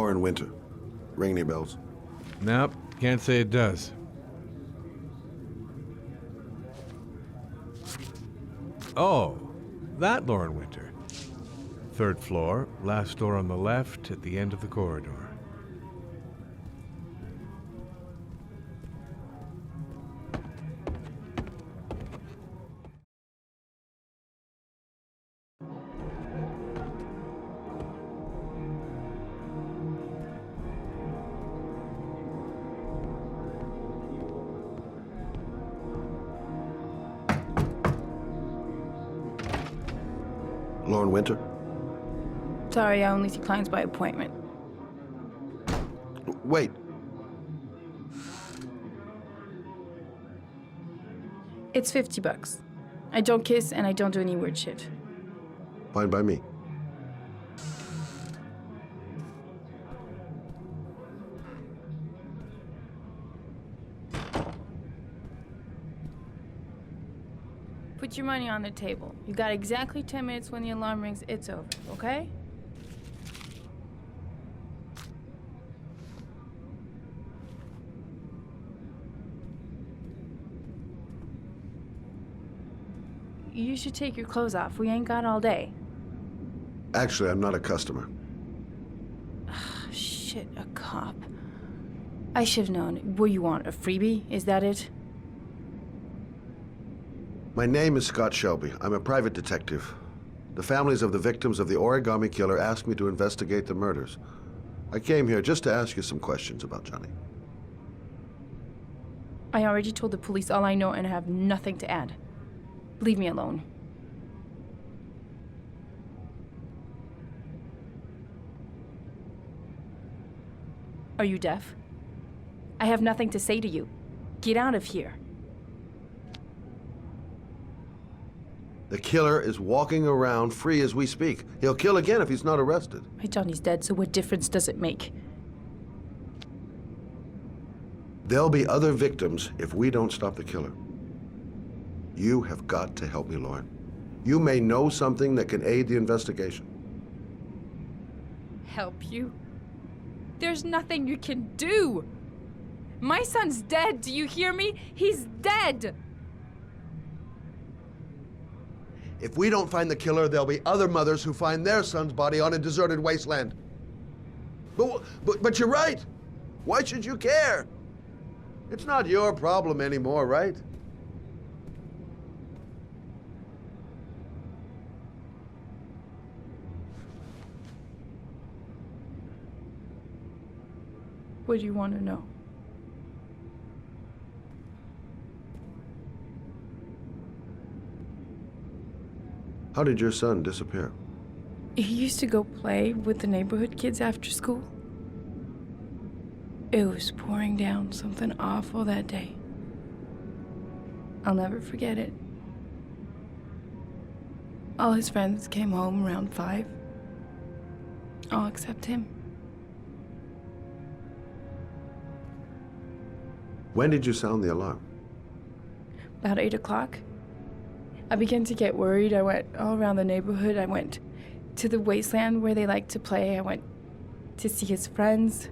Lauren Winter. Ring any bells? Nope, can't say it does. Oh, that Lauren Winter. 3rd floor, last door on the left at the end of the corridor. Lauren Winter? Sorry, I only see clients by appointment. Wait. It's $50. I don't kiss and I don't do any weird shit. Fine by me. Put your money on the table. You got exactly 10 minutes. When the alarm rings, it's over, okay? You should take your clothes off. We ain't got all day. Actually, I'm not a customer. Shit, a cop. I should've known. What you want, a freebie? Is that it? My name is Scott Shelby. I'm a private detective. The families of the victims of the origami killer asked me to investigate the murders. I came here just to ask you some questions about Johnny. I already told the police all I know and have nothing to add. Leave me alone. Are you deaf? I have nothing to say to you. Get out of here. The killer is walking around free as we speak. He'll kill again if he's not arrested. My Johnny's dead, so what difference does it make? There'll be other victims if we don't stop the killer. You have got to help me, Lauren. You may know something that can aid the investigation. Help you? There's nothing you can do. My son's dead, do you hear me? He's dead! If we don't find the killer, there'll be other mothers who find their son's body on a deserted wasteland. But you're right. Why should you care? It's not your problem anymore, right? What do you want to know? How did your son disappear? He used to go play with the neighborhood kids after school. It was pouring down something awful that day. I'll never forget it. All his friends came home around 5. All except him. When did you sound the alarm? About 8 o'clock. I began to get worried. I went all around the neighborhood. I went to the wasteland where they like to play. I went to see his friends.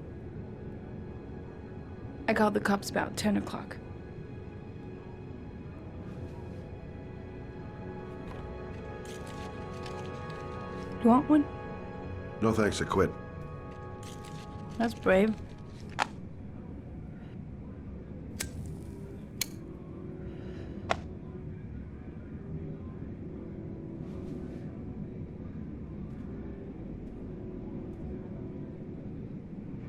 I called the cops about 10 o'clock. You want one? No thanks, I quit. That's brave.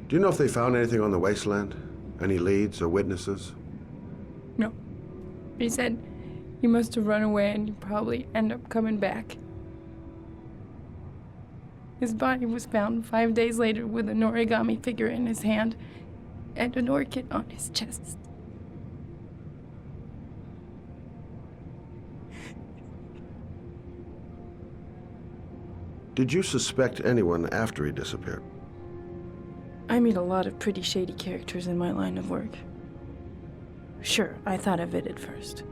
Do you know if they found anything on the wasteland? Any leads or witnesses? No. He said he must have run away and he'd probably end up coming back. His body was found 5 days later with an origami figure in his hand and an orchid on his chest. Did you suspect anyone after he disappeared? I meet a lot of pretty shady characters in my line of work. Sure, I thought of it at first.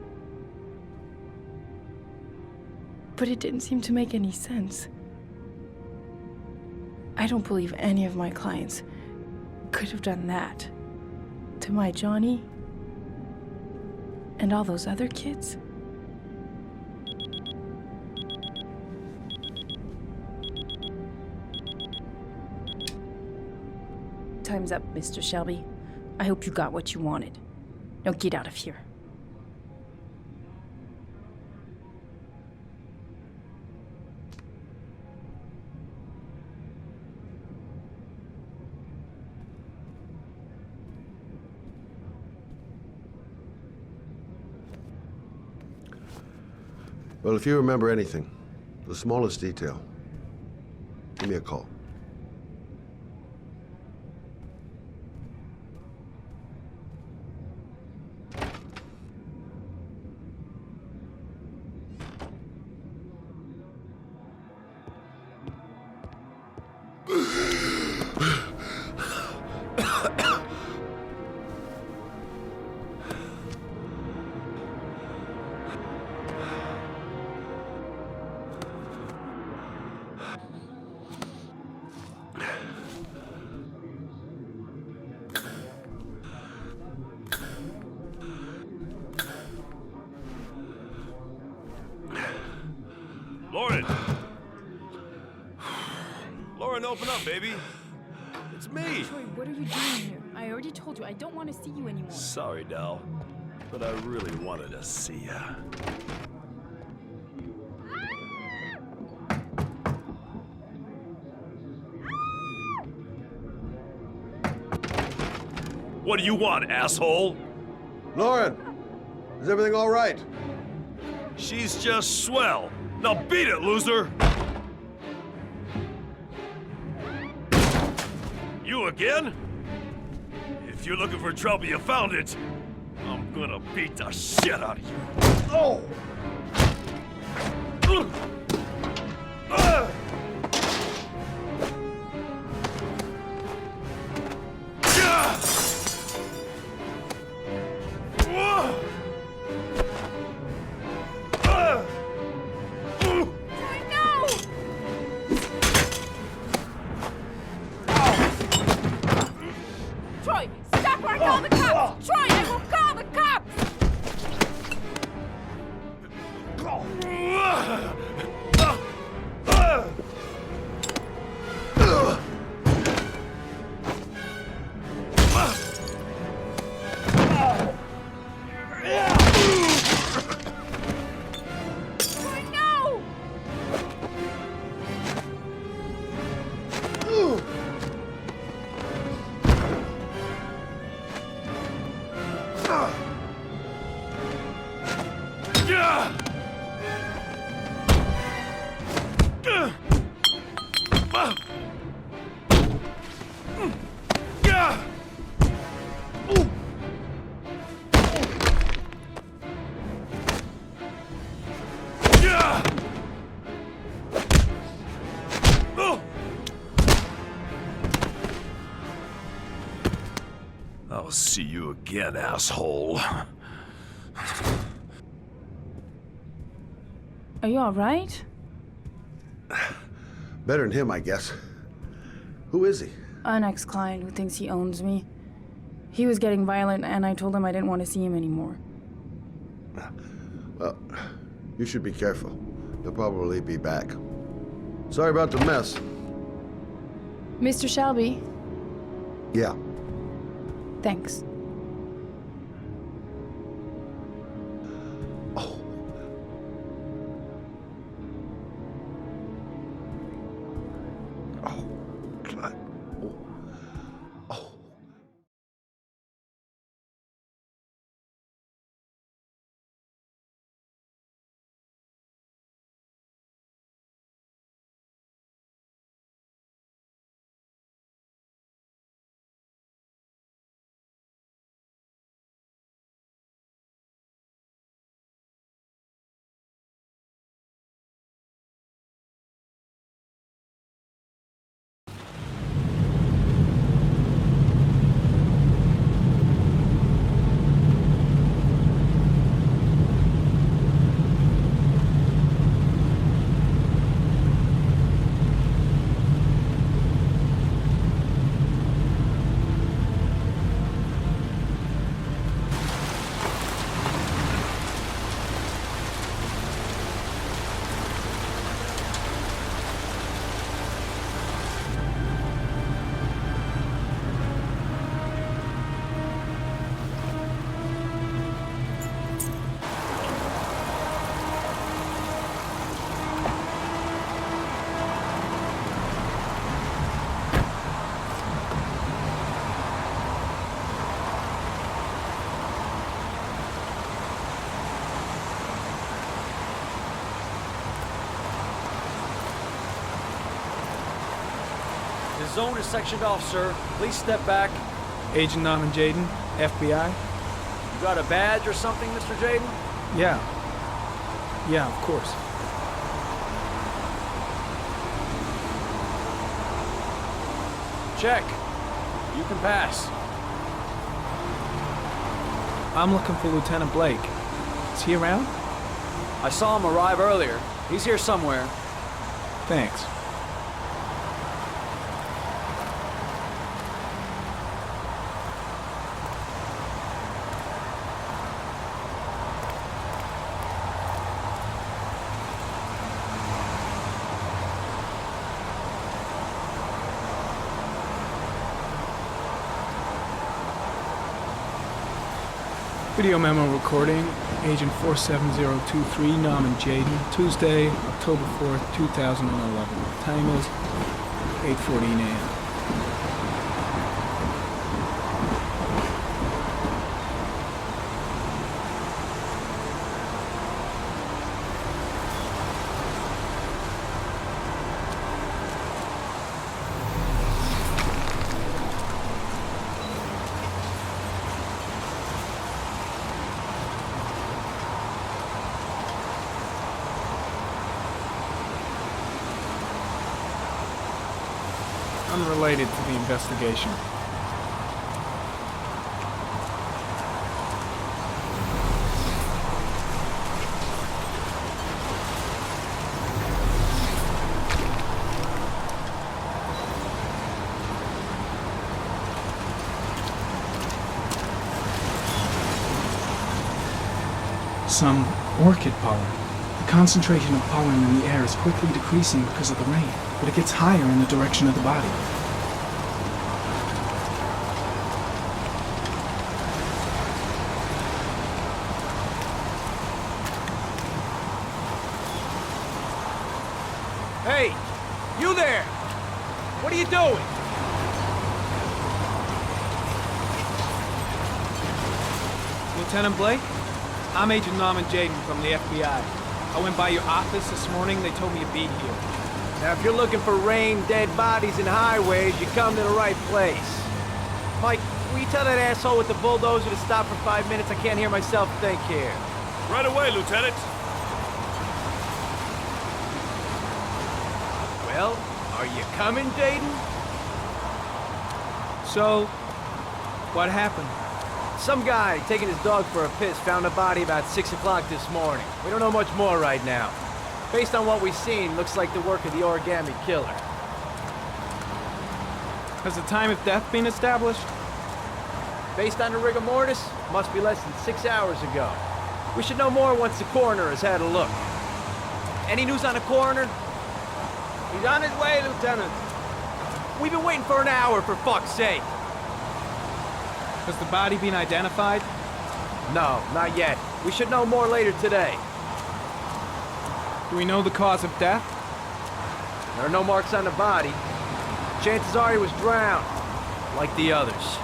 But it didn't seem to make any sense. I don't believe any of my clients could have done that to my Johnny and all those other kids. Time's up, Mr. Shelby. I hope you got what you wanted. Now get out of here. Well, if you remember anything, the smallest detail, give me a call. Lauren! Lauren, open up, baby. It's me. Troy, what are you doing here? I already told you I don't want to see you anymore. Sorry, doll, but I really wanted to see ya. What do you want, asshole? Lauren, is everything all right? She's just swell. Now beat it, loser! You again? If you're looking for trouble, you found it. I'm gonna beat the shit out of you. Oh! Troy, stop or I'll call the cops! Troy, I will call the cops! Troy, no! I'll see you again, asshole. Are you all right? Better than him, I guess. Who is he? An ex-client who thinks he owns me. He was getting violent, and I told him I didn't want to see him anymore. Well, you should be careful. He'll probably be back. Sorry about the mess. Mr. Shelby, Yeah. thanks. The zone is sectioned off, sir. Please step back. Agent Norman Jaden, FBI? You got a badge or something, Mr. Jaden? Yeah. Yeah, of course. Check. You can pass. I'm looking for Lieutenant Blake. Is he around? I saw him arrive earlier. He's here somewhere. Thanks. Video memo recording, Agent 47023, Norman Jaden, Tuesday, October 4th, 2011. Time is 8:14 a.m. Unrelated to the investigation. Some orchid pollen. The concentration of pollen in the air is quickly decreasing because of the rain, but it gets higher in the direction of the body. Hey! You there! What are you doing? Lieutenant Blake? I'm Agent Norman Jaden from the FBI. I went by your office this morning. They told me you'd be here. Now, if you're looking for rain, dead bodies, and highways, you come to the right place. Mike, will you tell that asshole with the bulldozer to stop for 5 minutes? I can't hear myself think here. Right away, Lieutenant. Well, are you coming, Jaden? So, what happened? Some guy taking his dog for a piss found a body about 6 o'clock this morning. We don't know much more right now. Based on what we've seen, looks like the work of the origami killer. Has the time of death been established? Based on the rigor mortis, must be less than 6 hours ago. We should know more once the coroner has had a look. Any news on the coroner? He's on his way, Lieutenant. We've been waiting for an hour, for fuck's sake. Has the body been identified? No, not yet. We should know more later today. Do we know the cause of death? There are no marks on the body. Chances are he was drowned, like the others.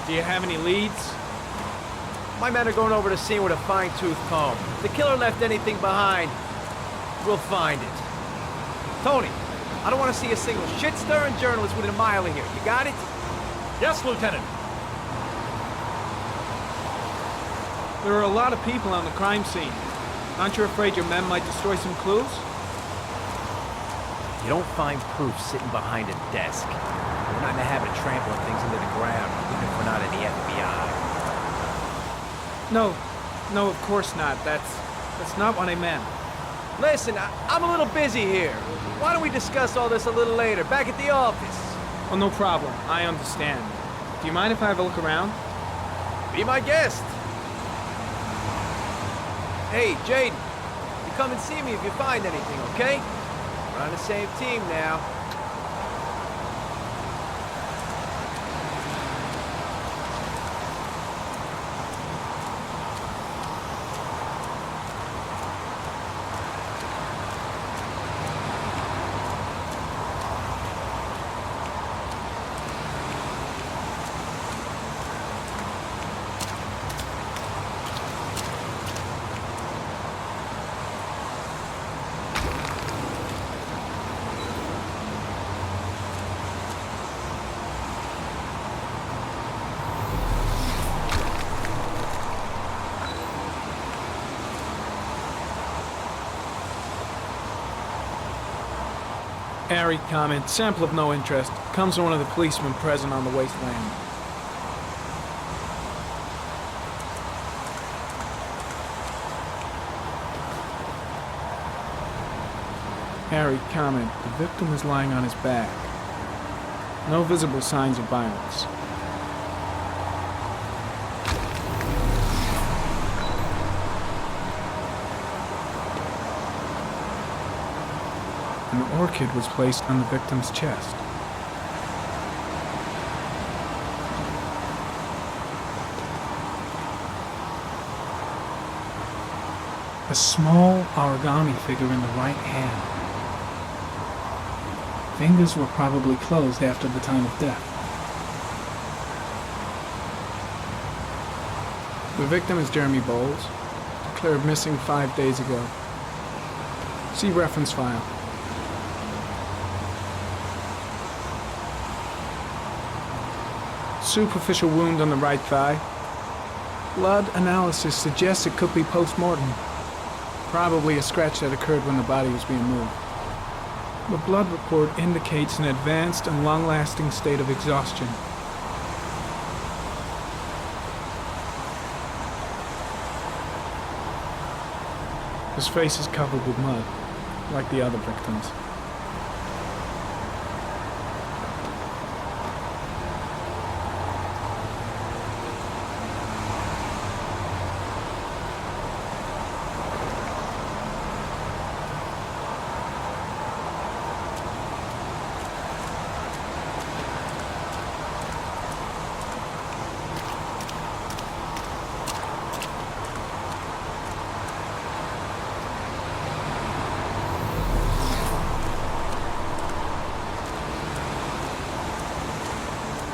Do you have any leads? My men are going over the scene with a fine-tooth comb. If the killer left anything behind, we'll find it. Tony, I don't want to see a single shit-stirring journalist within a mile of here. You got it? Yes, Lieutenant. There are a lot of people on the crime scene. Aren't you afraid your men might destroy some clues? You don't find proof sitting behind a desk. We're not in the habit of trampling things into the ground, even if we're not in the FBI. No, of course not. That's not what I meant. Listen, I'm a little busy here. Why don't we discuss all this a little later, back at the office? Oh, no problem. I understand. Do you mind if I have a look around? Be my guest. Hey, Jaden, you come and see me if you find anything, okay? We're on the same team now. Harry, comment. Sample of no interest. Comes from one of the policemen present on the wasteland. Harry, comment. The victim is lying on his back. No visible signs of violence. An orchid was placed on the victim's chest. A small origami figure in the right hand. Fingers were probably closed after the time of death. The victim is Jeremy Bowles, declared missing 5 days ago. See reference file. Superficial wound on the right thigh. Blood analysis suggests it could be post-mortem. Probably a scratch that occurred when the body was being moved. The blood report indicates an advanced and long-lasting state of exhaustion. His face is covered with mud, like the other victims.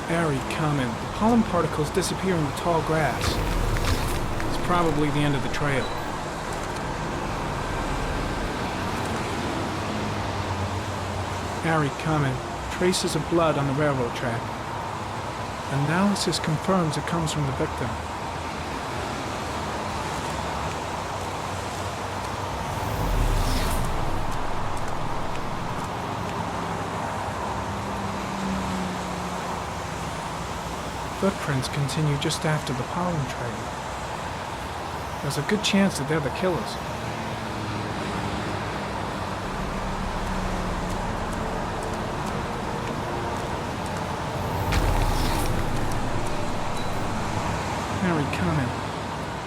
Very common. The pollen particles disappear in the tall grass. It's probably the end of the trail. Very common. Traces of blood on the railroad track. Analysis confirms it comes from the victim. Footprints continue just after the pollen trail. There's a good chance that they're the killers. Very common.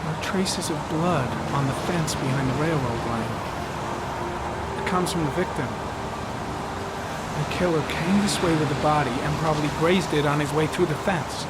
There are traces of blood on the fence behind the railroad line. It comes from the victim. The killer came this way with the body and probably grazed it on his way through the fence.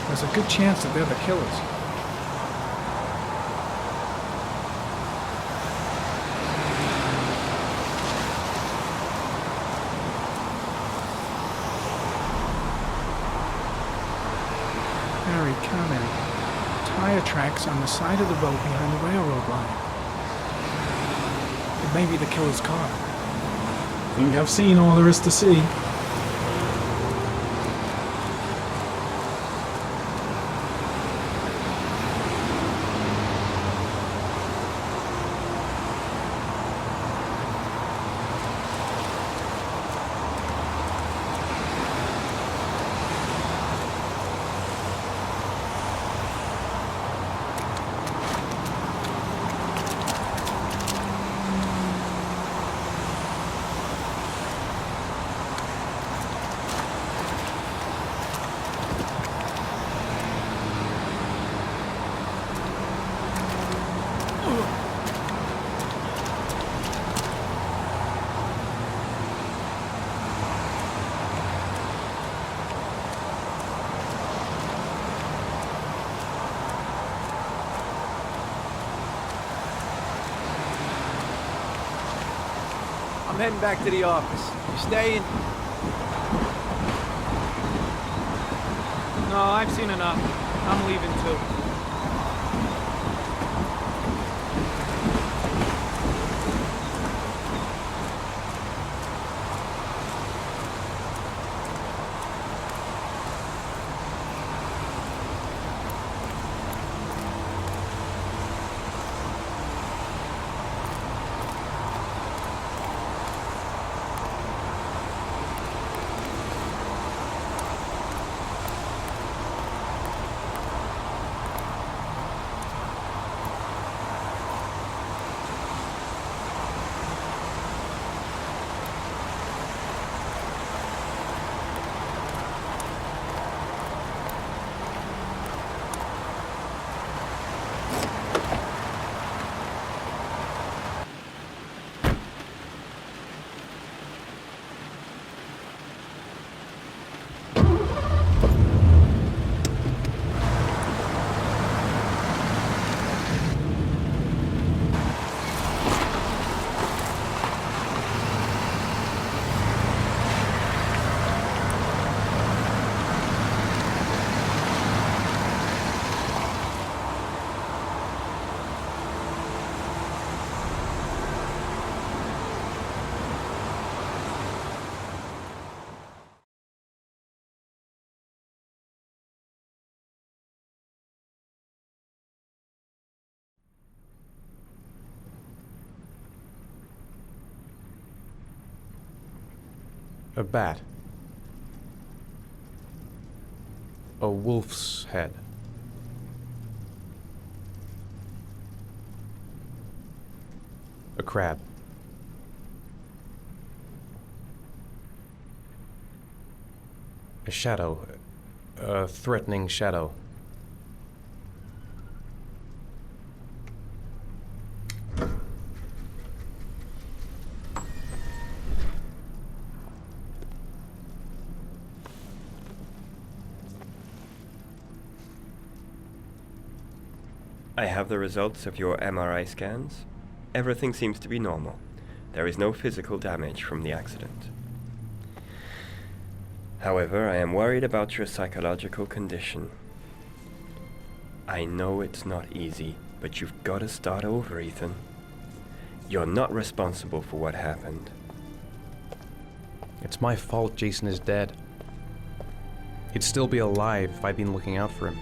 There's a good chance that they're the killers. Very common. Tire tracks on the side of the road behind the railroad line. It may be the killer's car. Think I've seen all there is to see. heading back to the office. You staying? No, I've seen enough. I'm leaving too. A bat. A wolf's head. A crab. A shadow. A threatening shadow. I have the results of your MRI scans. Everything seems to be normal. There is no physical damage from the accident. However, I am worried about your psychological condition. I know it's not easy, but you've got to start over, Ethan. You're not responsible for what happened. It's my fault Jason is dead. He'd still be alive if I'd been looking out for him.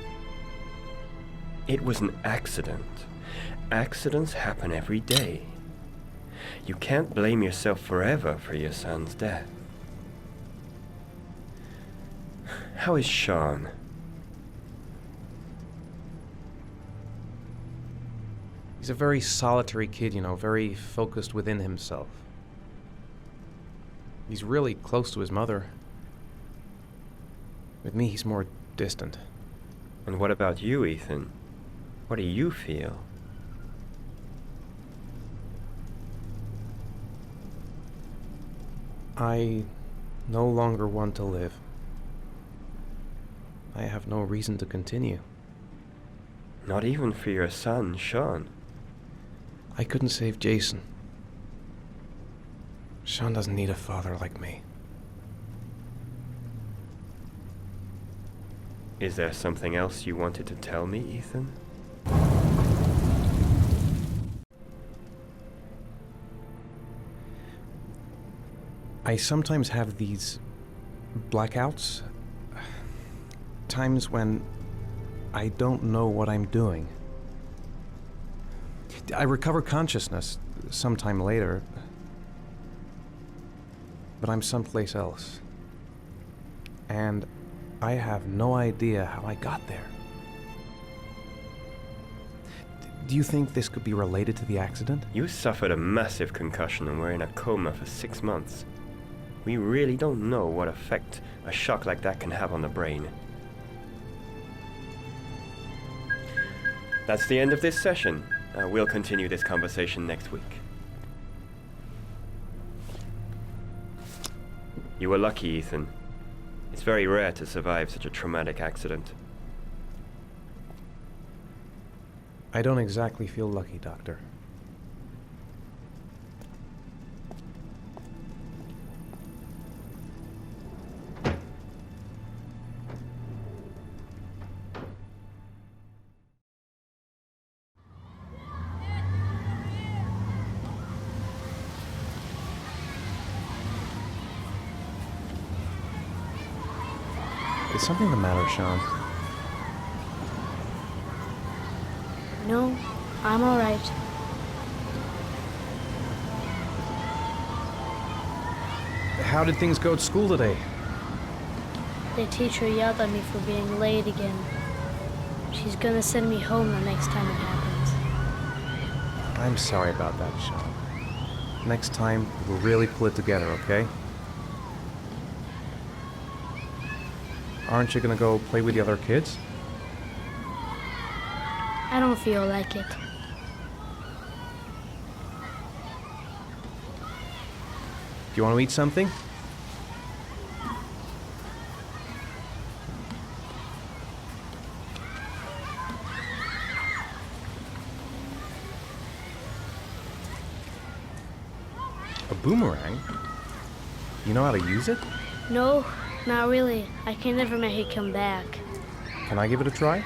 It was an accident. Accidents happen every day. You can't blame yourself forever for your son's death. How is Sean? He's a very solitary kid, you know, very focused within himself. He's really close to his mother. With me, he's more distant. And what about you, Ethan? What do you feel? I no longer want to live. I have no reason to continue. Not even for your son, Sean. I couldn't save Jason. Sean doesn't need a father like me. Is there something else you wanted to tell me, Ethan? I sometimes have these blackouts. Times when I don't know what I'm doing. I recover consciousness sometime later, but I'm someplace else. And I have no idea how I got there. Do you think this could be related to the accident? You suffered a massive concussion and were in a coma for 6 months. We really don't know what effect a shock like that can have on the brain. That's the end of this session. We'll continue this conversation next week. You were lucky, Ethan. It's very rare to survive such a traumatic accident. I don't exactly feel lucky, Doctor. Is something the matter, Sean? No, I'm all right. How did things go at school today? The teacher yelled at me for being late again. She's gonna send me home the next time it happens. I'm sorry about that, Sean. Next time, we'll really pull it together, okay? Aren't you gonna go play with the other kids? I don't feel like it. Do you want to eat something? A boomerang? You know how to use it? No, not really. I can never make it come back. Can I give it a try?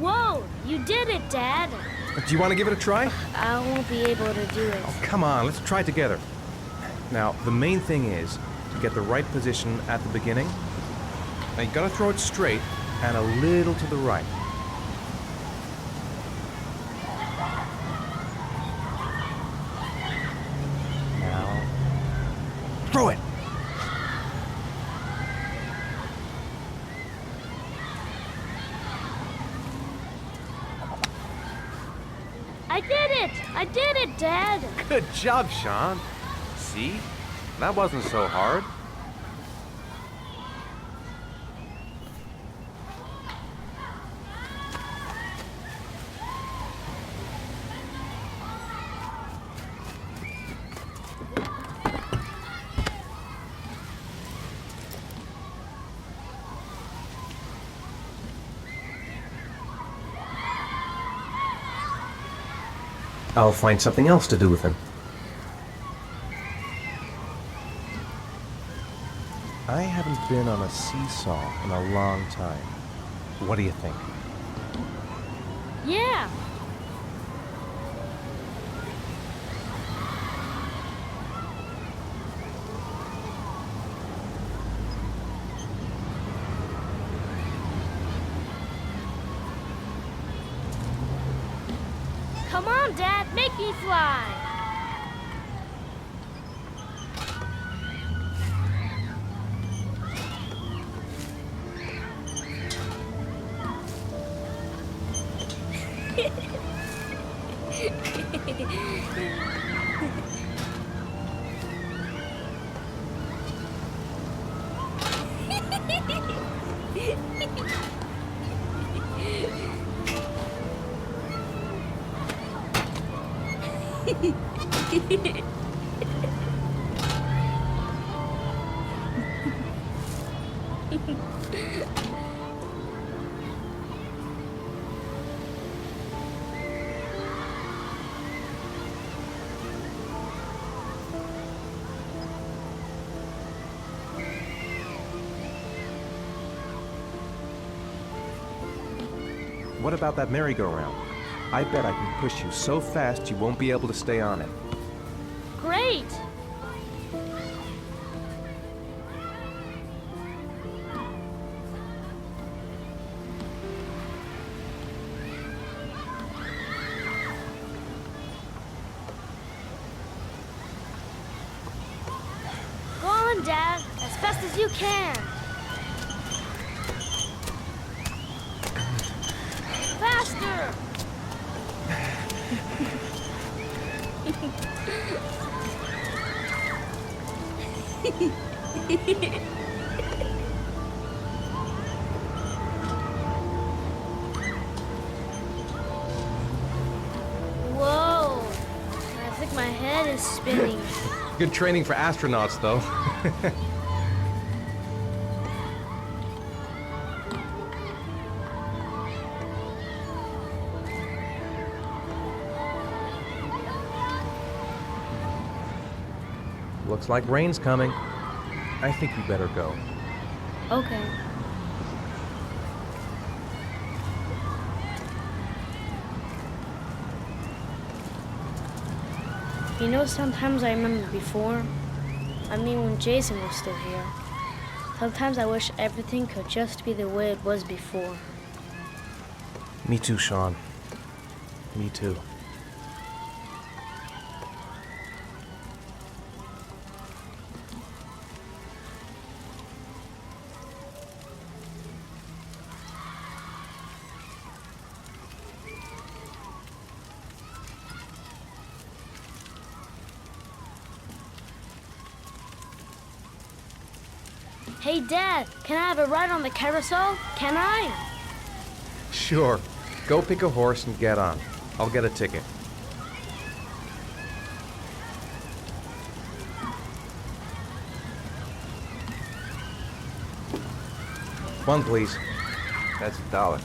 Whoa! You did it, Dad! Do you want to give it a try? I won't be able to do it. Oh, come on, let's try it together. Now, the main thing is to get the right position at the beginning. Now, you gotta throw it straight and a little to the right. Now, throw it! I did it! I did it, Dad! Good job, Sean. See? That wasn't so hard. I'll find something else to do with him. I haven't been on a seesaw in a long time. What do you think? Yeah! Come on, Dad, make me fly! What about that merry-go-round? I bet I can push you so fast you won't be able to stay on it. Great! Go on, Dad, as fast as you can. Faster! head is spinning. Good training for astronauts, though. Looks like rain's coming. I think you better go. Okay. You know, sometimes I remember before. I mean, when Jason was still here. Sometimes I wish everything could just be the way it was before. Me too, Sean. Me too. Hey, Dad, can I have a ride on the carousel? Can I? Sure. Go pick a horse and get on. I'll get a ticket. One, please. That's $1.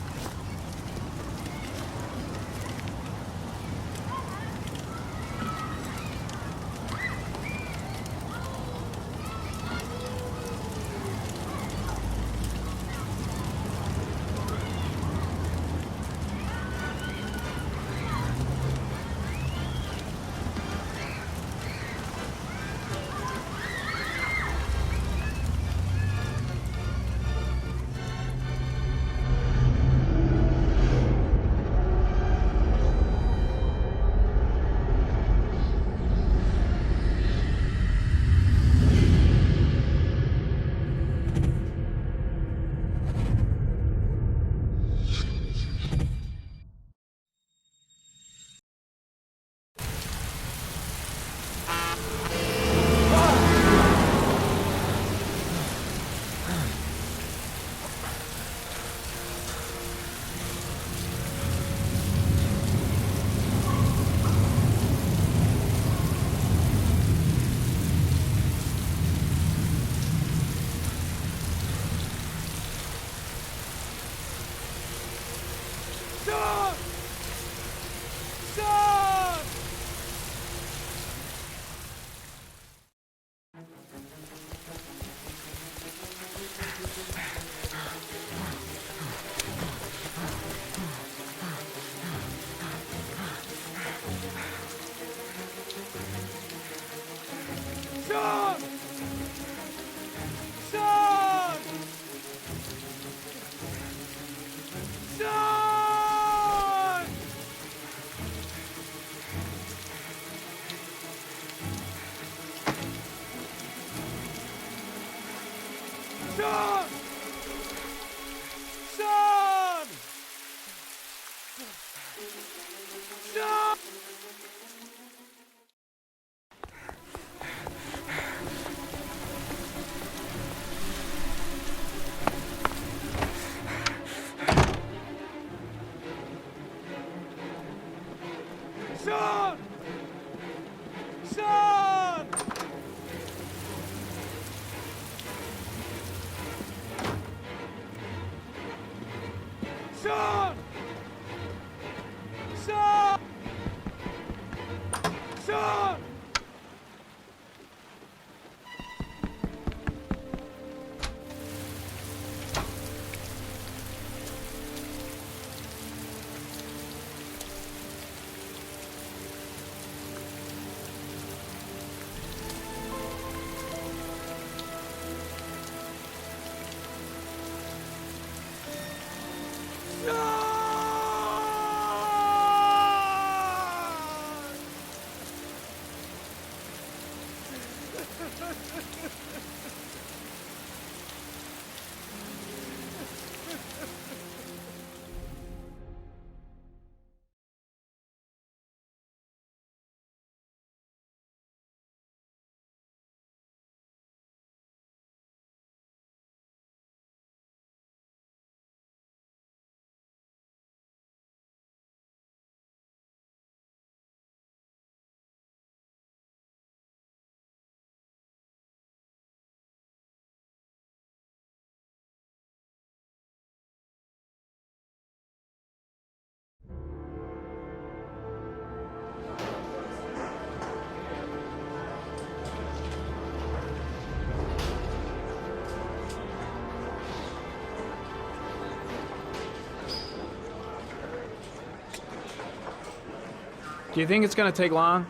Do you think it's gonna take long?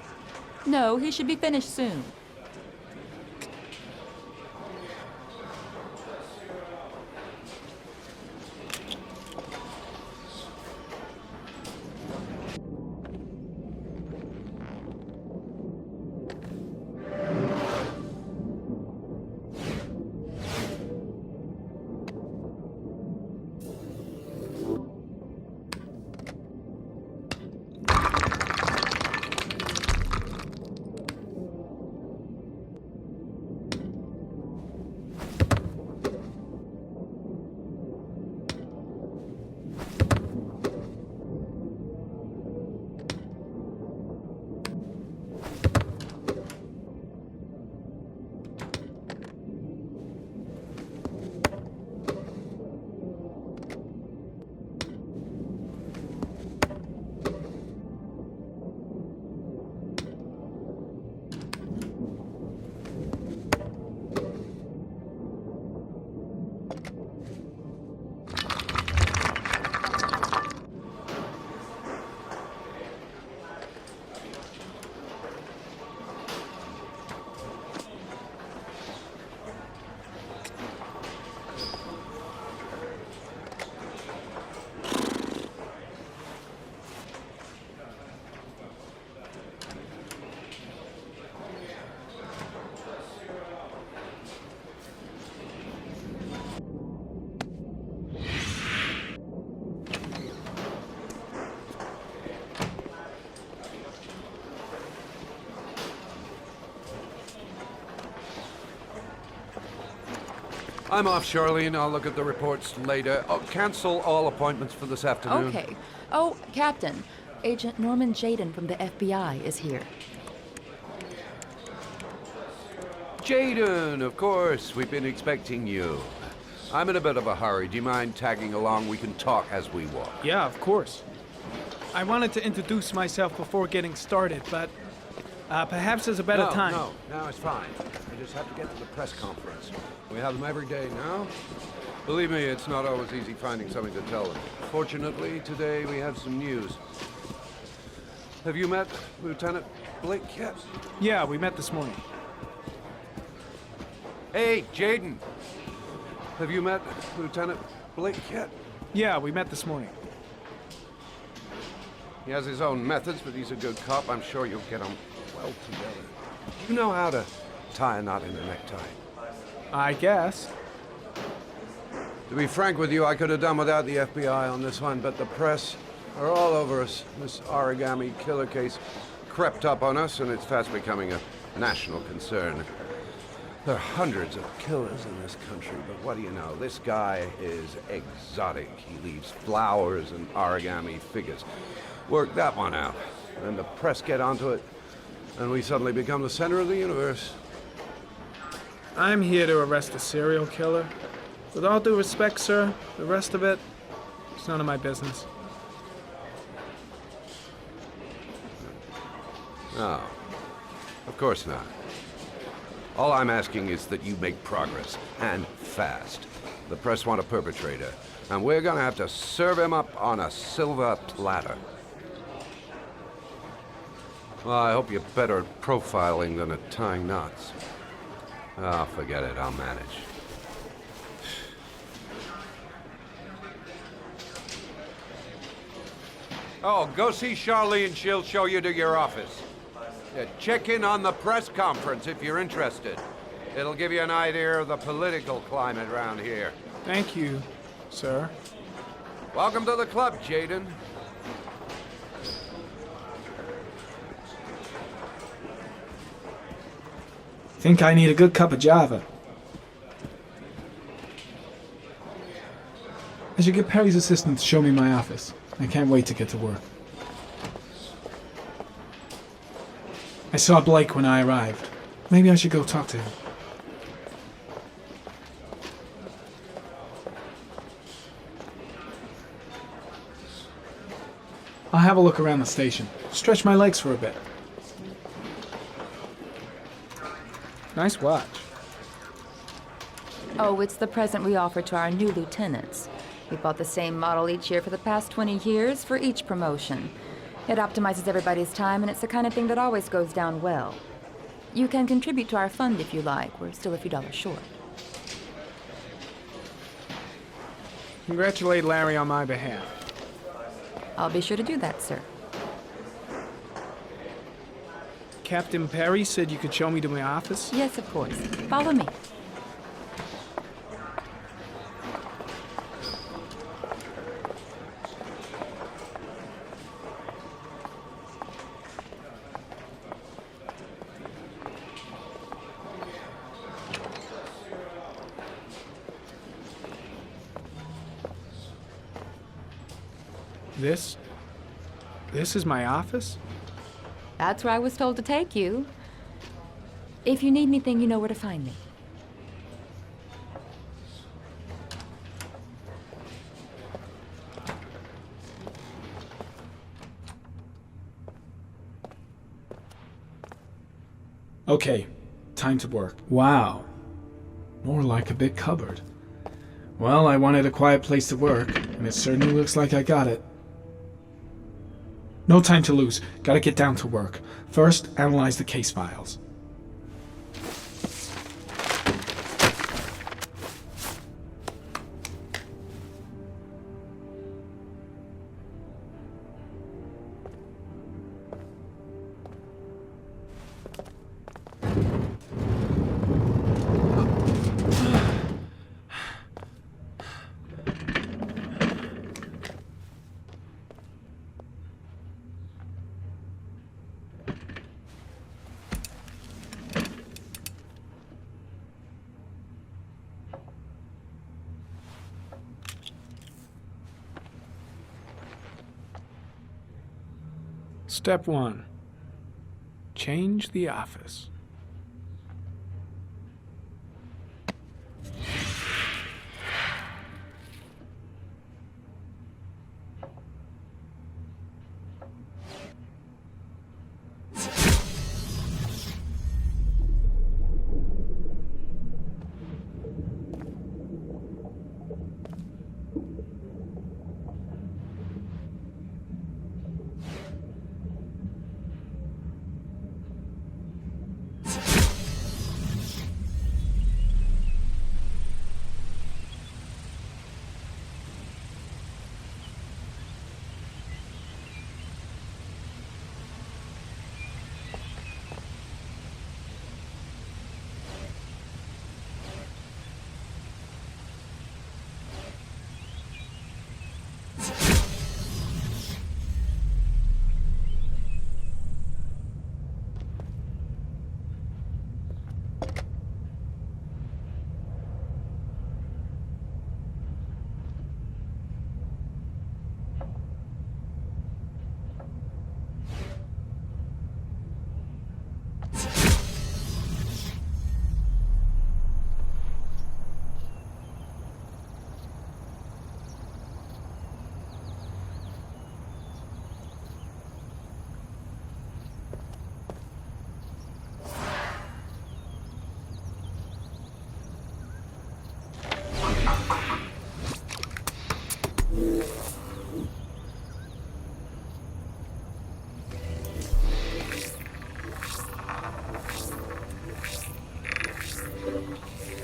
No, he should be finished soon. I'm off, Charlene. I'll look at the reports later. Oh, cancel all appointments for this afternoon. Okay. Oh, Captain, Agent Norman Jaden from the FBI is here. Jaden, of course. We've been expecting you. I'm in a bit of a hurry. Do you mind tagging along? We can talk as we walk. Yeah, of course. I wanted to introduce myself before getting started, but perhaps there's a better time. No, it's fine. I just have to get to the press conference. We have them every day now. Believe me, it's not always easy finding something to tell them. Fortunately, today we have some news. Have you met Lieutenant Blake yet? Yeah, we met this morning. Hey, Jaden. Have you met Lieutenant Blake yet? Yeah, we met this morning. He has his own methods, but he's a good cop. I'm sure you'll get on well together. You know how to tie a knot in a necktie. I guess. To be frank with you, I could have done without the FBI on this one, but the press are all over us. This origami killer case crept up on us, and it's fast becoming a national concern. There are hundreds of killers in this country, but what do you know? This guy is exotic. He leaves flowers and origami figures. Work that one out. Then the press get onto it, and we suddenly become the center of the universe. I'm here to arrest a serial killer. With all due respect, sir, the rest of it, it's none of my business. No, of course not. All I'm asking is that you make progress, and fast. The press want a perpetrator, and we're gonna have to serve him up on a silver platter. Well, I hope you're better at profiling than at tying knots. Oh, forget it, I'll manage. Oh, go see Charlene, she'll show you to your office. Yeah, check in on the press conference if you're interested. It'll give you an idea of the political climate around here. Thank you, sir. Welcome to the club, Jaden. Think I need a good cup of Java. I should get Perry's assistant to show me my office. I can't wait to get to work. I saw Blake when I arrived. Maybe I should go talk to him. I'll have a look around the station. Stretch my legs for a bit. Nice watch. Oh, it's the present we offer to our new lieutenants. We bought the same model each year for the past 20 years for each promotion. It optimizes everybody's time, and it's the kind of thing that always goes down well. You can contribute to our fund if you like. We're still a few dollars short. Congratulate Larry on my behalf. I'll be sure to do that, sir. Captain Perry said you could show me to my office? Yes, of course. Follow me. This is my office? That's where I was told to take you. If you need anything, you know where to find me. Okay, time to work. Wow. More like a big cupboard. Well, I wanted a quiet place to work, and it certainly looks like I got it. No time to lose. Gotta get down to work. First, analyze the case files. Step 1. Change the office.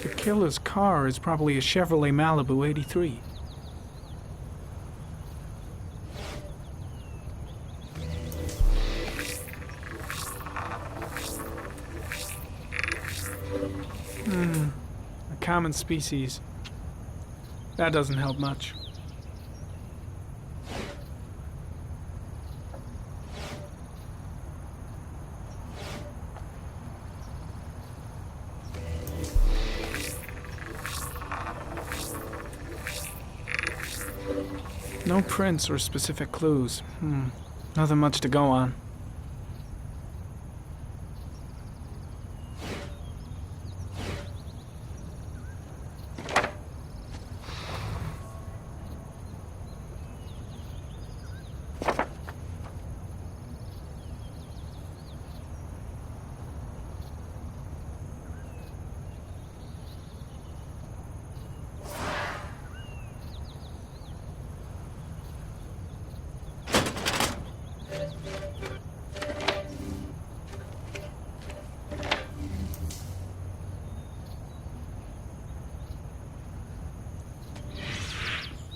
The killer's car is probably a Chevrolet Malibu 83. A common species. That doesn't help much. No prints or specific clues. Nothing much to go on.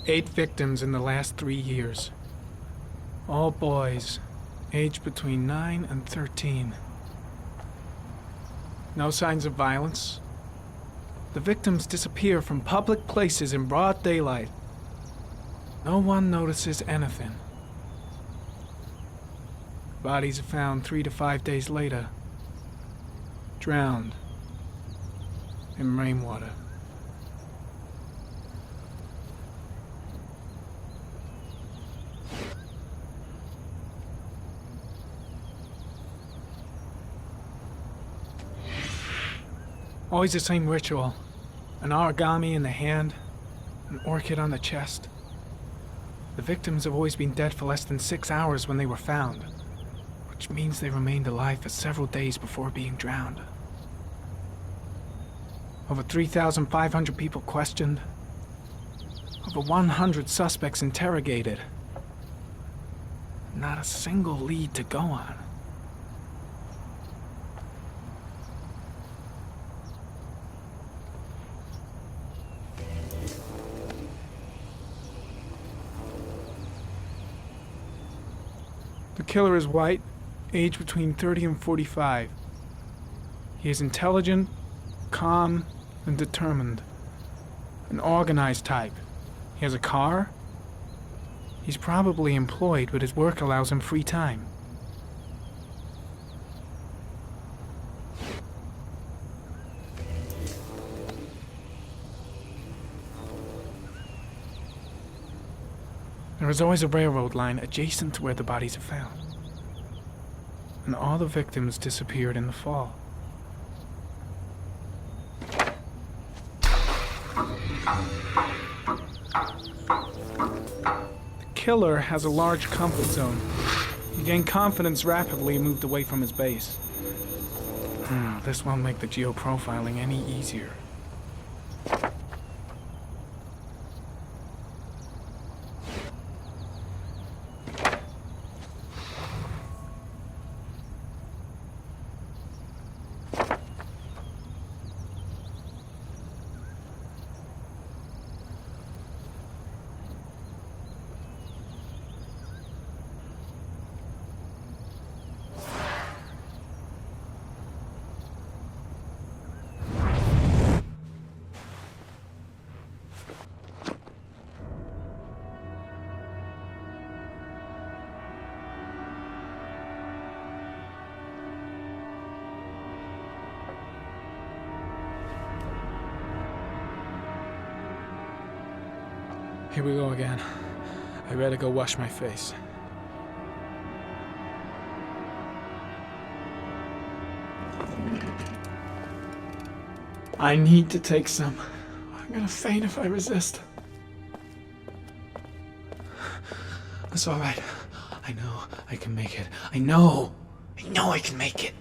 8 victims in the last 3 years. All boys, aged between 9 and 13. No signs of violence. The victims disappear from public places in broad daylight. No one notices anything. Bodies are found 3 to 5 days later, drowned in rainwater. Always the same ritual. An origami in the hand, an orchid on the chest. The victims have always been dead for less than 6 hours when they were found, which means they remained alive for several days before being drowned. Over 3,500 people questioned. Over 100 suspects interrogated. Not a single lead to go on. The killer is white, aged between 30 and 45. He is intelligent, calm, and determined. An organized type. He has a car. He's probably employed, but his work allows him free time. There is always a railroad line adjacent to where the bodies are found. And all the victims disappeared in the fall. The killer has a large comfort zone. He gained confidence rapidly and moved away from his base. This won't make the geoprofiling any easier. Here we go again. I better go wash my face. I need to take some. I'm gonna faint if I resist. That's all right. I know I can make it. I know I can make it.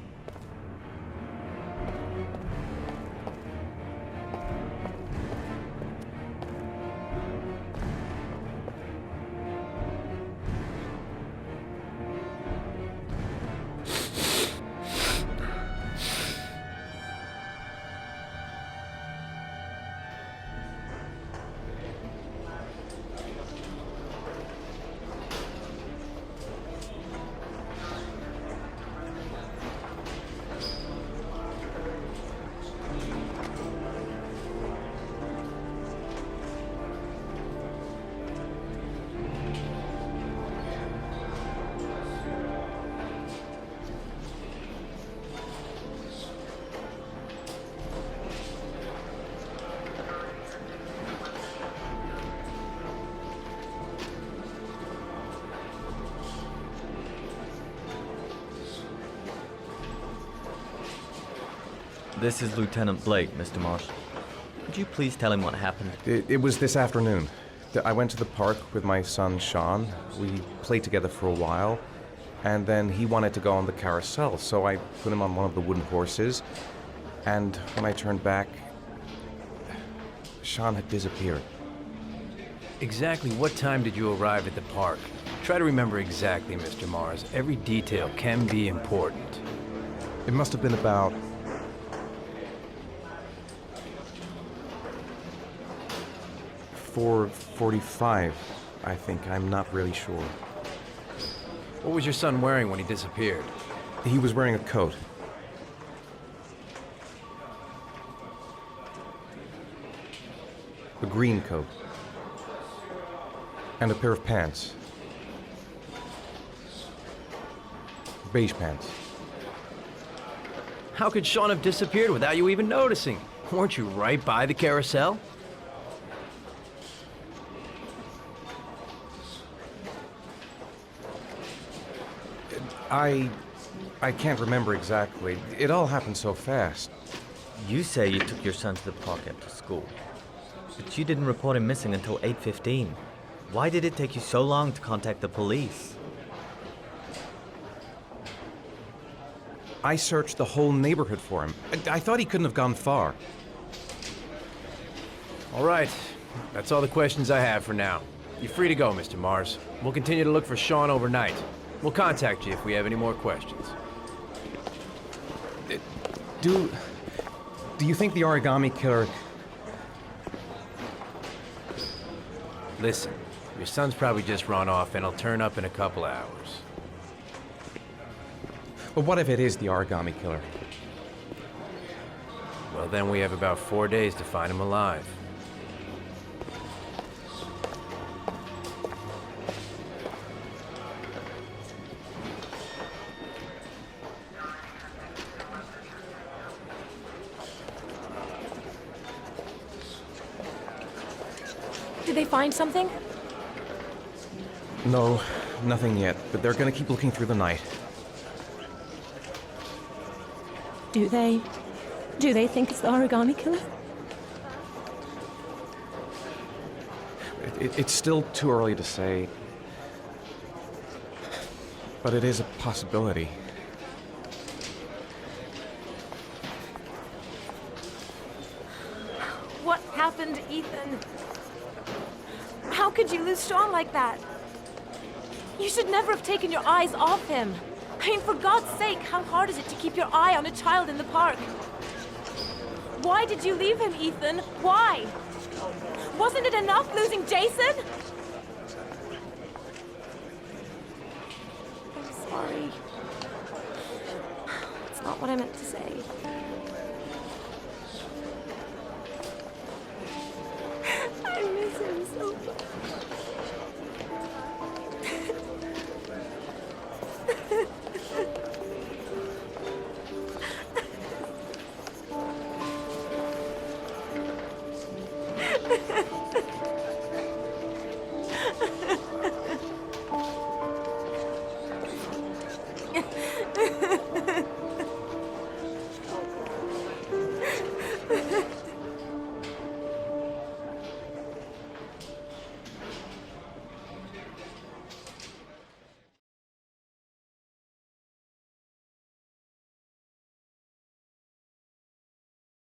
This is Lieutenant Blake, Mr. Marsh. Could you please tell him what happened? It was this afternoon. I went to the park with my son, Sean. We played together for a while, and then he wanted to go on the carousel, so I put him on one of the wooden horses, and when I turned back, Sean had disappeared. Exactly what time did you arrive at the park? Try to remember exactly, Mr. Mars. Every detail can be important. It must have been about 4:45, I think. I'm not really sure. What was your son wearing when he disappeared? He was wearing a coat. A green coat. And a pair of pants. Beige pants. How could Sean have disappeared without you even noticing? Weren't you right by the carousel? I can't remember exactly. It all happened so fast. You say you took your son to the park after school, but you didn't report him missing until 8:15. Why did it take you so long to contact the police? I searched the whole neighborhood for him. I thought he couldn't have gone far. All right. That's all the questions I have for now. You're free to go, Mr. Mars. We'll continue to look for Sean overnight. We'll contact you if we have any more questions. Do you think the origami killer... Listen, your son's probably just run off and he'll turn up in a couple hours. But what if it is the origami killer? Well, then we have about 4 days to find him alive. Did they find something? No, nothing yet, but they're gonna keep looking through the night. Do they think it's the origami killer? It's still too early to say, but it is a possibility. What happened, Ethan? How could you lose Sean like that? You should never have taken your eyes off him. I mean, for God's sake, how hard is it to keep your eye on a child in the park? Why did you leave him, Ethan? Why? Wasn't it enough losing Jason? I'm sorry. It's not what I meant to say. I miss him so much. Ha ha ha.